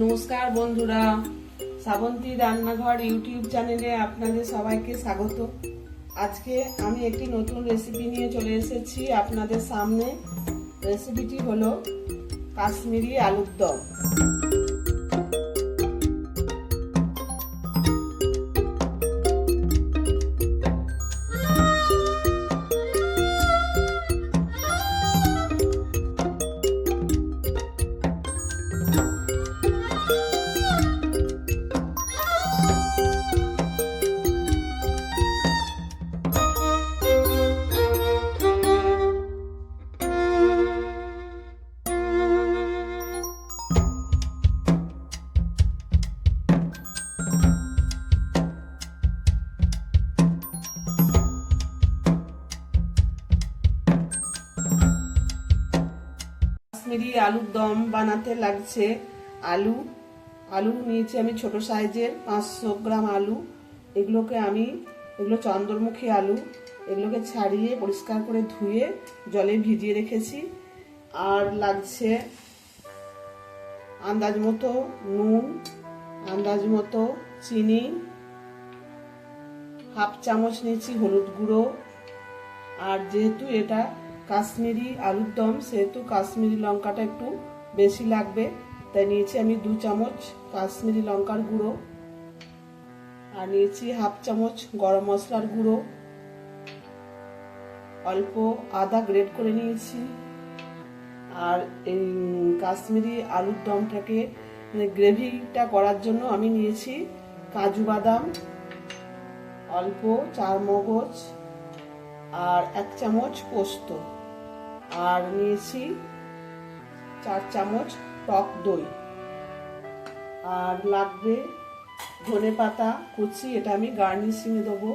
নমস্কার বন্ধুরা, শ্রাবন্তী রান্নাঘর ইউটিউব চ্যানেলে আপনাদের সবাইকে স্বাগত। আজকে আমি একটি নতুন রেসিপি নিয়ে চলে এসেছি আপনাদের সামনে। রেসিপিটি হলো কাশ্মীরি আলুর দম। কাশ্মীরি আলুর দম বানাতে লাগছে আলু। নিয়েছি আমি ছোট সাইজের 500 গ্রাম আলু। এগুলো চন্দ্রমুখী আলু। এগুলোকে ছাড়িয়ে পরিষ্কার করে ধুয়ে জলে ভিজিয়ে রেখেছি। আর লাগছে আন্দাজ মতো নুন, আন্দাজ মতো চিনি, হাফ চামচ নিয়েছি হলুদ গুঁড়ো। আর যেহেতু এটা কাশ্মীরি আলুর দম, সেহেতু কাশ্মীরি লঙ্কাটা একটু বেশি লাগবে, তাই নিয়েছি আমি 2 চামচ কাশ্মীরি লঙ্কার গুঁড়ো। আর নিয়েছি হাফ চামচ গরম মশলার গুঁড়ো, অল্প আদা গ্রেট করে নিয়েছি। আর এই কাশ্মীরি আলুর দমটাকে গ্রেভিটা করার জন্য আমি নিয়েছি কাজু বাদাম, অল্প চারমগজ, আর 1 চামচ পোস্ত, আর নিয়েছি 4 চামচ টক দই। আর লাগবে ধনেপাতা কুচি, এটা আমি গার্নিশিং এ দেবো।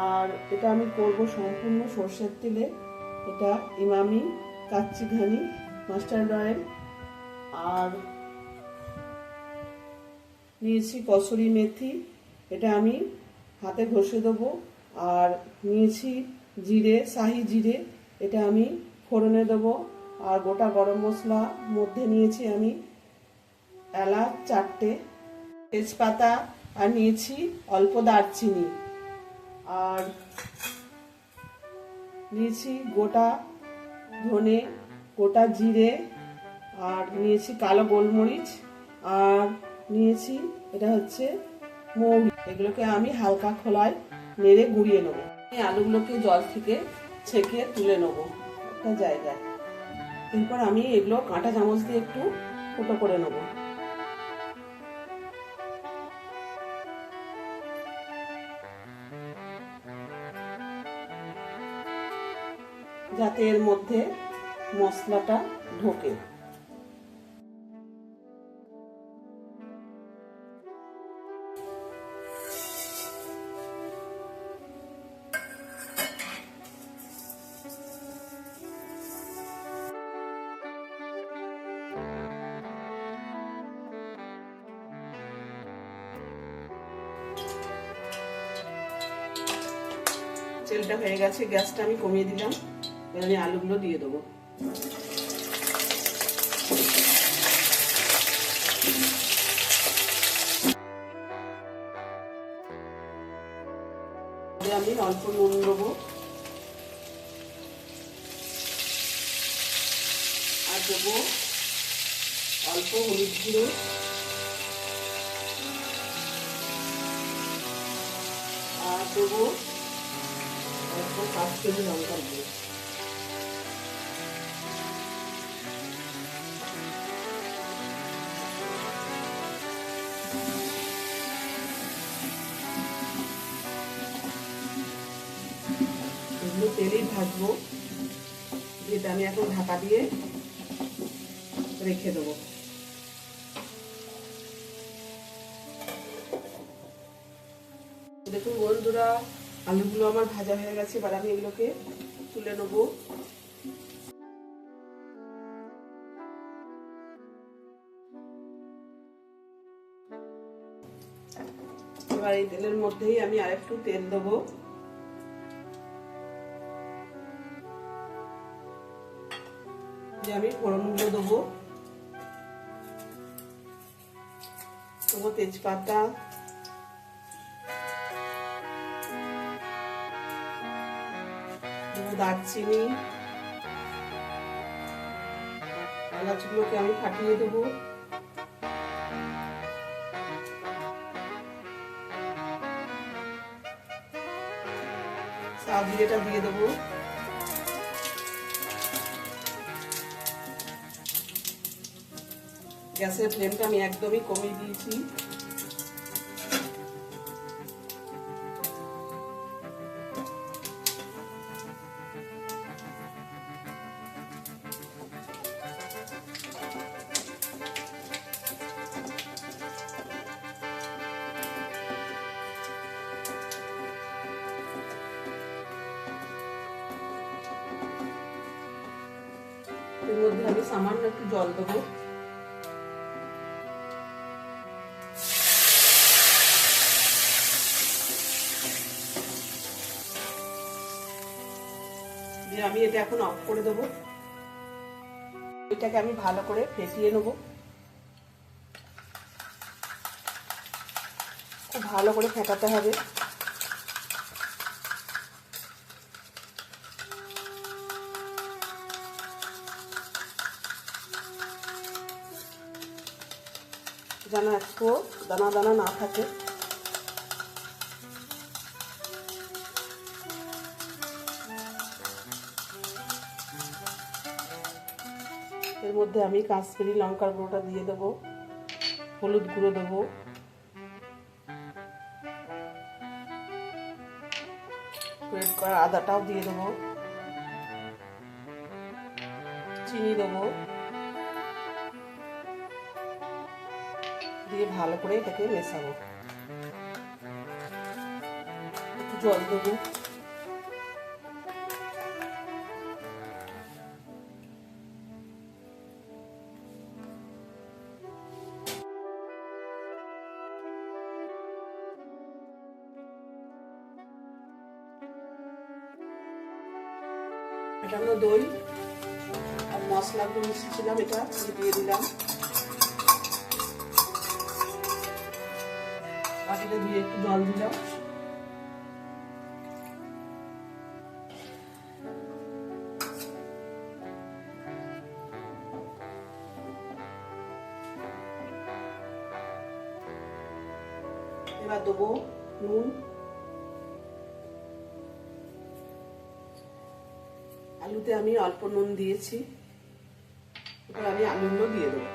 আর এটা আমি করব সম্পূর্ণ সরষের তেলে। এটা ইমামি কাচ্চি ঘানি মাস্টার্ড অয়েল। আর নিয়েছি কসুরি মেথি, এটা আমি হাতে ঘষে দেবো। আর নিয়েছি জিরে, শাহি জিরে, এটা আমি ফোড়নে দেবো। আর গোটা গরম মশলা মধ্যে নিয়েছি আমি এলাচ 4টে, তেজপাতা, আর নিয়েছি অল্প দারচিনি। আর নিয়েছি গোটা ধনে, গোটা জিরে, আর নিয়েছি কালো গোলমরিচ, আর নিয়েছি এটা হচ্ছে মৌরি। এগুলোকে আমি হালকা খোলায় নেড়ে গুঁড়িয়ে নেবো। আলুগুলোকে জল থেকে ছেঁকে তুলে নেবো একটা জায়গায়। এরপর আমি এগুলো কাঁটা চামচ দিয়ে একটু ফুটো করে নেবো, যাতে এর মধ্যে মশলাটা ঢোকে। তেলটা হয়ে গেছে, গ্যাসটা আমি কমিয়ে দিলাম। এবার আমি আলুগুলো দিয়ে দেবো। আমি অল্প নুন দেবো, আর দেবো অল্প হলুদ গুঁড়ো, আর দেবো অল্প কাশ্মীরি লঙ্কার গুঁড়ো। এগুলো তেলেই ভাজবো, যেটা আমি এখন ঢাকা দিয়ে রেখে দেবো। দেখুন বন্ধুরা, আলুগুলো আমার ভাজা হয়ে গেছে। এবার আমি এগুলোকে তুলে নেবো। এবার এই তেলের মধ্যেই আমি আরেকটু তেল দেবো। আমি ফোড়নগুলো দেবো। দেবো তেজপাতা, দেবো দারচিনি, এলাচগুলোকে আমি ফাটিয়ে দেবো, জিরেটা দিয়ে দেবো, গ্যাসের ফ্লেমটা আমি একদমই কমিয়ে দিয়েছি। এর মধ্যে আমি সামান্য একটু জল দেবো, দিয়ে আমি এটা এখন অফ করে দেবো। এটাকে আমি ভালো করে ফেটিয়ে নেবো, খুব ভালো করে ফেটাতে হবে। যেন একটু দানা দানা না থাকে। এর মধ্যে আমি কাশ্মীরি লঙ্কার গুঁড়োটা দিয়ে দেবো, হলুদ গুঁড়ো দেবো, গ্রেট করা আদাটাও দিয়ে দেবো, চিনি দেবো, দিয়ে ভালো করে এটাকে মেশাবো। একটু জল দেবো, ফেটানো দই আর মশলাগুলো মিশিয়েছিলাম এটা দিয়ে দিলাম, বাটিটা দিয়ে একটু জল দিলাম, এবার দেবো নুন, আলুতে আমি অল্প নুন দিয়েছি, এবার আমি আলুগুলো দিয়ে দেবো।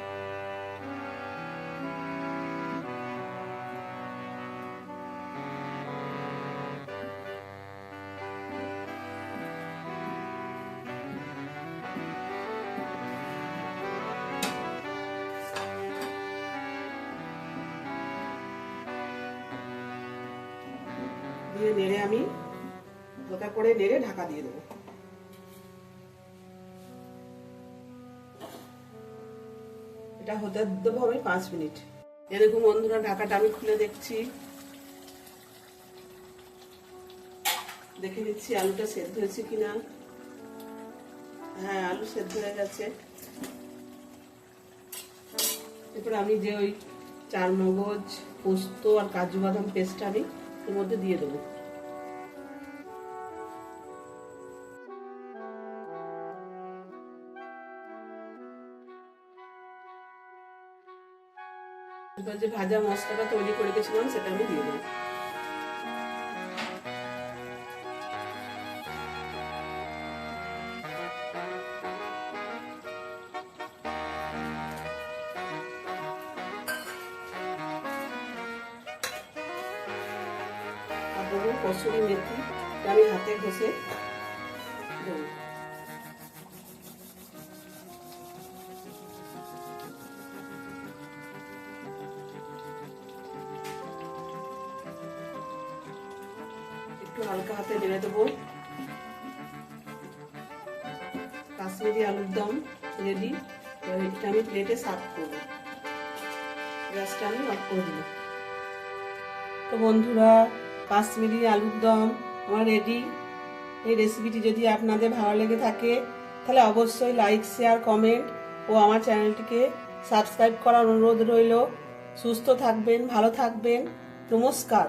দিয়ে নেড়ে আমি হালকা করে নেড়ে ঢাকা দিয়ে দেবো। এটা হতে দেবো আমি 5 মিনিট। এরকম বন্ধুরা ঢাকাটা আমি খুলে দেখছি, দেখে নিচ্ছি আলুটা সেদ্ধ হয়েছে কিনা। হ্যাঁ, আলু সেদ্ধ হয়ে গেছে। এরপর আমি যে ওই চারমগজ, পোস্ত আর কাজু বাদাম পেস্ট আমি এর মধ্যে দিয়ে দেবো। এবার যে ভাজা মশলাটা তৈরি করে রেখেছিলাম সেটা আমি দিয়ে দেবো। আর দেবো কসুরি মেথি, আমি হাতে ঘষে দেবো। একটু হালকা হাতে নেড়ে দেবো। কাশ্মীরি আলুর দম রেডি। এটা আমি প্লেটে সার্ভ করবো। গ্যাসটা আমি অফ করে দিলাম। তো বন্ধুরা, কাশ্মীরি আলুর দম আমার রেডি। এই রেসিপিটি যদি আপনাদের ভালো লেগে থাকে তাহলে অবশ্যই লাইক, শেয়ার, কমেন্ট ও আমার চ্যানেলটিকে সাবস্ক্রাইব করার অনুরোধ রইল। সুস্থ থাকবেন, ভালো থাকবেন। নমস্কার।